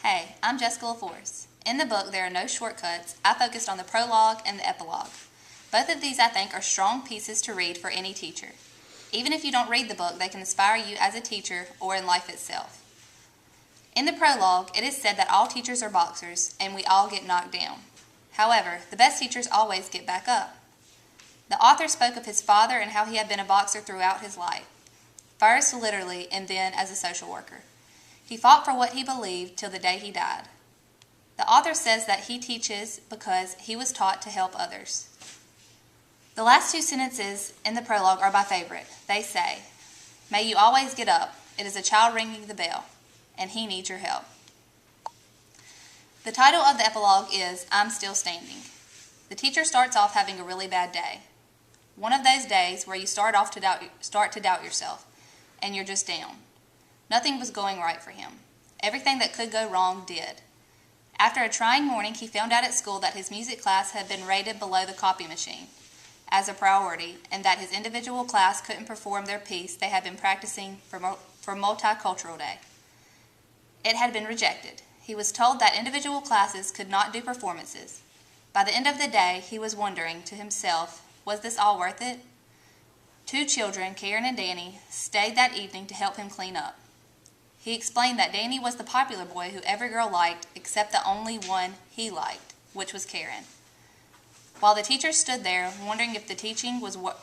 Hey, I'm Jessica LaForce. In the book, there are no shortcuts. I focused on the prologue and the epilogue. Both of these, I think, are strong pieces to read for any teacher. Even if you don't read the book, they can inspire you as a teacher or in life itself. In the prologue, it is said that all teachers are boxers, and we all get knocked down. However, the best teachers always get back up. The author spoke of his father and how he had been a boxer throughout his life, first literally and then as a social worker. He fought for what he believed till the day he died. The author says that he teaches because he was taught to help others. The last two sentences in the prologue are my favorite. They say, "May you always get up. It is a child ringing the bell, and he needs your help." The title of the epilogue is "I'm Still Standing." The teacher starts off having a really bad day. One of those days where you start to doubt yourself, and you're just down. Nothing was going right for him. Everything that could go wrong did. After a trying morning, he found out at school that his music class had been rated below the copy machine as a priority, and that his individual class couldn't perform their piece they had been practicing for Multicultural Day. It had been rejected. He was told that individual classes could not do performances. By the end of the day, he was wondering to himself, was this all worth it? Two children, Karen and Danny, stayed that evening to help him clean up. He explained that Danny was the popular boy who every girl liked except the only one he liked, which was Karen. While the teacher stood there wondering if teaching was worth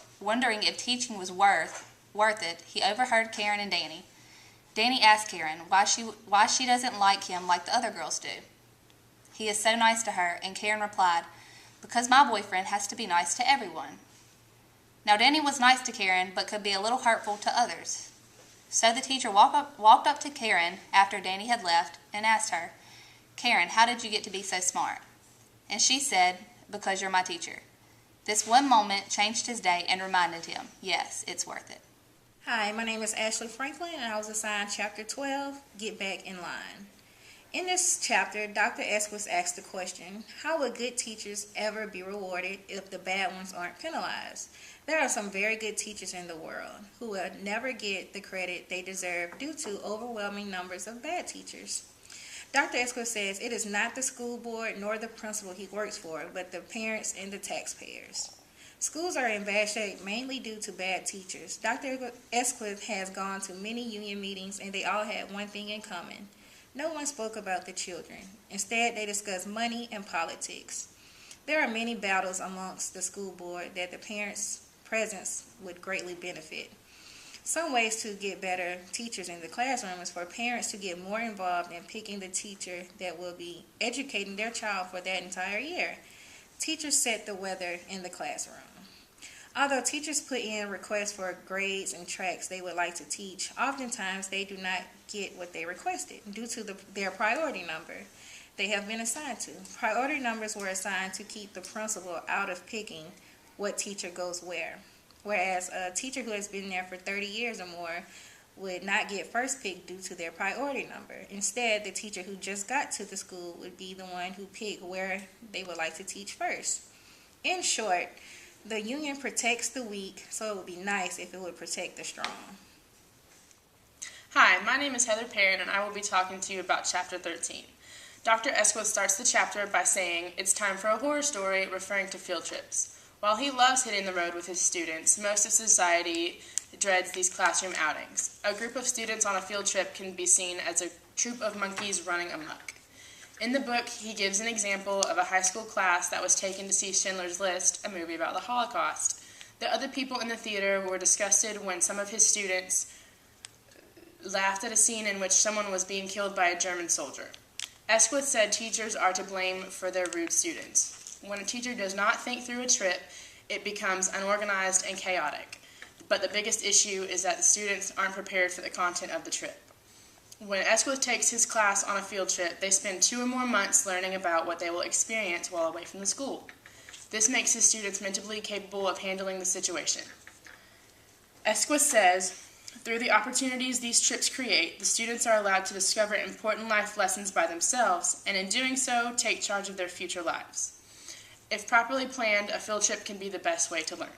it, he overheard Karen and Danny. Danny asked Karen why she doesn't like him like the other girls do. He is so nice to her, and Karen replied, "Because my boyfriend has to be nice to everyone." Now Danny was nice to Karen, but could be a little hurtful to others. So the teacher walked up to Karen after Danny had left and asked her, "Karen, how did you get to be so smart?" And she said, "Because you're my teacher." This one moment changed his day and reminded him, yes, it's worth it. Hi, my name is Ashley Franklin, and I was assigned Chapter 12, Get Back in Line. In this chapter, Dr. Esquith asked the question, how would good teachers ever be rewarded if the bad ones aren't penalized? There are some very good teachers in the world who will never get the credit they deserve due to overwhelming numbers of bad teachers. Dr. Esquith says it is not the school board nor the principal he works for, but the parents and the taxpayers. Schools are in bad shape mainly due to bad teachers. Dr. Esquith has gone to many union meetings, and they all had one thing in common. No one spoke about the children. Instead, they discussed money and politics. There are many battles amongst the school board that the parents' presence would greatly benefit. Some ways to get better teachers in the classroom is for parents to get more involved in picking the teacher that will be educating their child for that entire year. Teachers set the weather in the classroom. Although teachers put in requests for grades and tracks they would like to teach, oftentimes they do not get what they requested due to their priority number they have been assigned to. Priority numbers were assigned to keep the principal out of picking what teacher goes where, whereas a teacher who has been there for 30 years or more would not get first pick due to their priority number. Instead, the teacher who just got to the school would be the one who picked where they would like to teach first. In short, the union protects the weak, so it would be nice if it would protect the strong. Hi, my name is Heather Perrin, and I will be talking to you about Chapter 13. Dr. Esquith starts the chapter by saying, "It's time for a horror story," referring to field trips. While he loves hitting the road with his students, most of society dreads these classroom outings. A group of students on a field trip can be seen as a troop of monkeys running amok. In the book, he gives an example of a high school class that was taken to see Schindler's List, a movie about the Holocaust. The other people in the theater were disgusted when some of his students laughed at a scene in which someone was being killed by a German soldier. Esquith said teachers are to blame for their rude students. When a teacher does not think through a trip, it becomes unorganized and chaotic. But the biggest issue is that the students aren't prepared for the content of the trip. When Esquith takes his class on a field trip, they spend 2 or more months learning about what they will experience while away from the school. This makes his students mentally capable of handling the situation. Esquith says, through the opportunities these trips create, the students are allowed to discover important life lessons by themselves, and in doing so, take charge of their future lives. If properly planned, a field trip can be the best way to learn.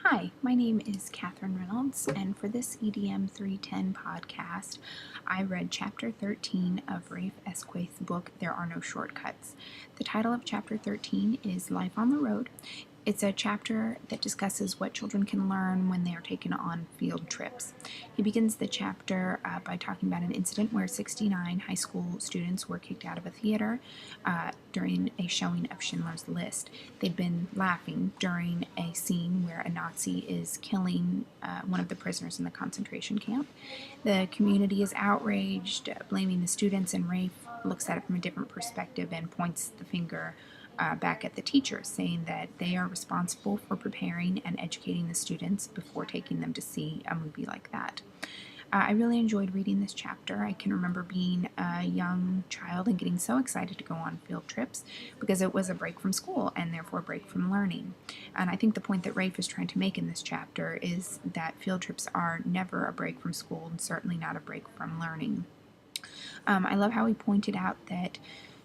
Hi, My name is Catherine Reynolds, and for this EDM310 podcast, I read Chapter 13 of Rafe Esquith's book, There Are No Shortcuts. The title of Chapter 13 is Life on the Road. It's a chapter that discusses what children can learn when they are taken on field trips. He begins the chapter by talking about an incident where 69 high school students were kicked out of a theater during a showing of Schindler's List. They'd been laughing during a scene where a Nazi is killing one of the prisoners in the concentration camp. The community is outraged, blaming the students, and Rafe looks at it from a different perspective and points the finger back at the teachers, saying that they are responsible for preparing and educating the students before taking them to see a movie like that. I really enjoyed reading this chapter. I can remember being a young child and getting so excited to go on field trips because it was a break from school and therefore a break from learning. And I think the point that Rafe is trying to make in this chapter is that field trips are never a break from school and certainly not a break from learning. I love how he pointed out that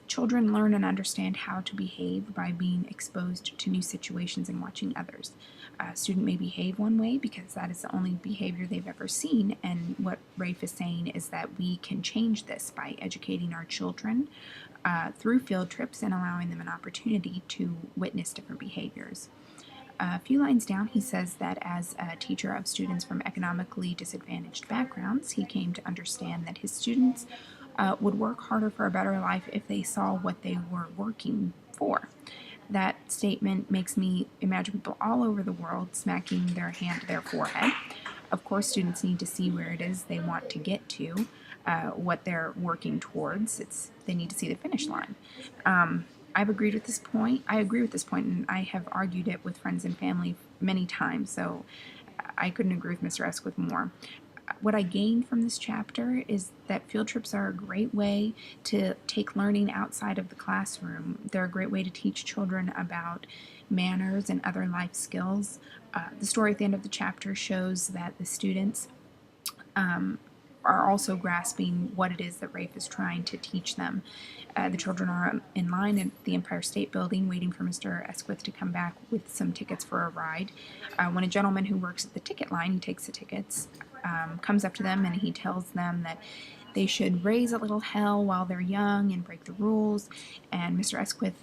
children learn and understand how to behave by being exposed to new situations and watching others. A student may behave one way because that is the only behavior they've ever seen, and what Rafe is saying is that we can change this by educating our children through field trips and allowing them an opportunity to witness different behaviors. A few lines down, he says that as a teacher of students from economically disadvantaged backgrounds, he came to understand that his students would work harder for a better life if they saw what they were working for. That statement makes me imagine people all over the world smacking their hand to their forehead. Of course, students need to see where it is they want to get to, what they're working towards. They need to see the finish line. I've agreed with this point. I agree with this point, and I have argued it with friends and family many times, so I couldn't agree with Mr. Esquith more. What I gained from this chapter is that field trips are a great way to take learning outside of the classroom. They're a great way to teach children about manners and other life skills. The story at the end of the chapter shows that the students are also grasping what it is that Rafe is trying to teach them. The children are in line at the Empire State Building waiting for Mr. Esquith to come back with some tickets for a ride. When a gentleman who works at the ticket line, he takes the tickets, comes up to them and he tells them that they should raise a little hell while they're young and break the rules, and Mr. Esquith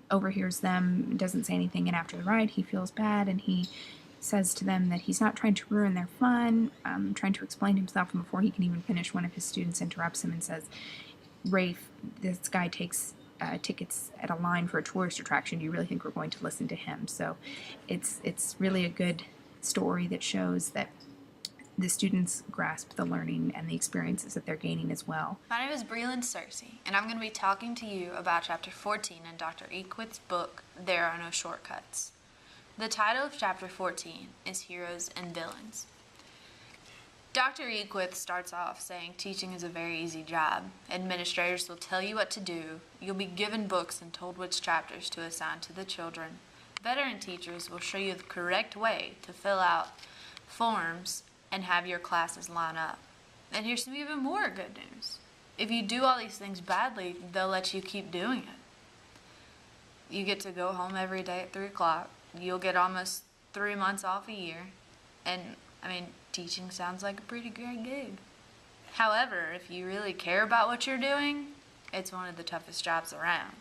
overhears them, doesn't say anything, and after the ride he feels bad and he says to them that he's not trying to ruin their fun, trying to explain himself, and before he can even finish, one of his students interrupts him and says, Rafe, this guy takes tickets at a line for a tourist attraction. Do you really think we're going to listen to him? So it's really a good story that shows that the students grasp the learning and the experiences that they're gaining as well. My name is Breland Cersei, and I'm going to be talking to you about Chapter 14 in Dr. Esquith's book, There Are No Shortcuts. The title of Chapter 14 is Heroes and Villains. Dr. Esquith starts off saying teaching is a very easy job. Administrators will tell you what to do. You'll be given books and told which chapters to assign to the children. Veteran teachers will show you the correct way to fill out forms and have your classes line up. And here's some even more good news. If you do all these things badly, they'll let you keep doing it. You get to go home every day at 3 o'clock. You'll get almost 3 months off a year. And, teaching sounds like a pretty great gig. However, if you really care about what you're doing, it's one of the toughest jobs around.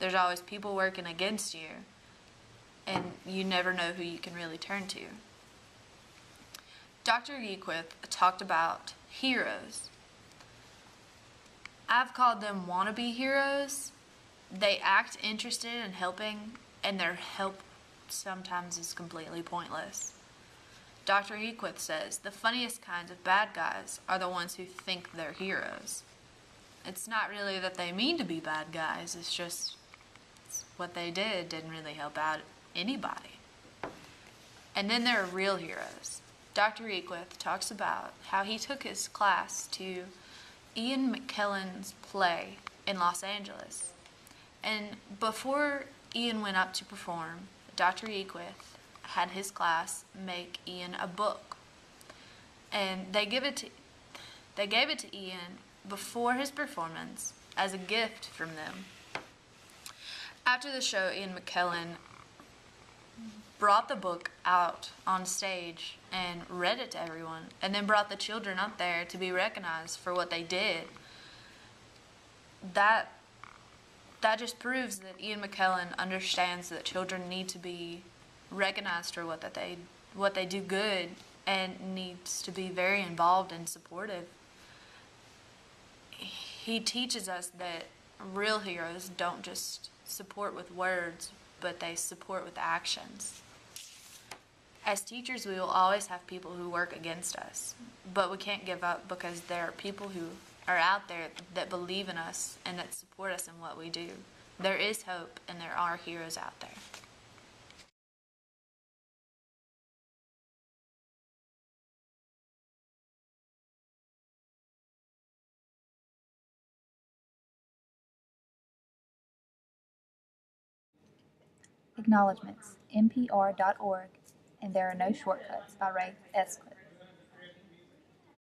There's always people working against you, and you never know who you can really turn to. Dr. Esquith talked about heroes. I've called them wannabe heroes. They act interested in helping, and their help sometimes is completely pointless. Dr. Esquith says the funniest kinds of bad guys are the ones who think they're heroes. It's not really that they mean to be bad guys, it's just what they didn't really help out anybody. And then there are real heroes. Dr. Esquith talks about how he took his class to Ian McKellen's play in Los Angeles. And before Ian went up to perform, Dr. Esquith had his class make Ian a book. And they gave it to Ian before his performance as a gift from them. After the show, Ian McKellen brought the book out on stage and read it to everyone, and then brought the children up there to be recognized for what they did. That just proves that Ian McKellen understands that children need to be recognized for what they do good, and needs to be very involved and supportive. He teaches us that real heroes don't just support with words, but they support with actions. As teachers, we will always have people who work against us, but we can't give up, because there are people who are out there that believe in us and that support us in what we do. There is hope, and there are heroes out there. Acknowledgements, npr.org, and There Are No Shortcuts by Rafe Esquith.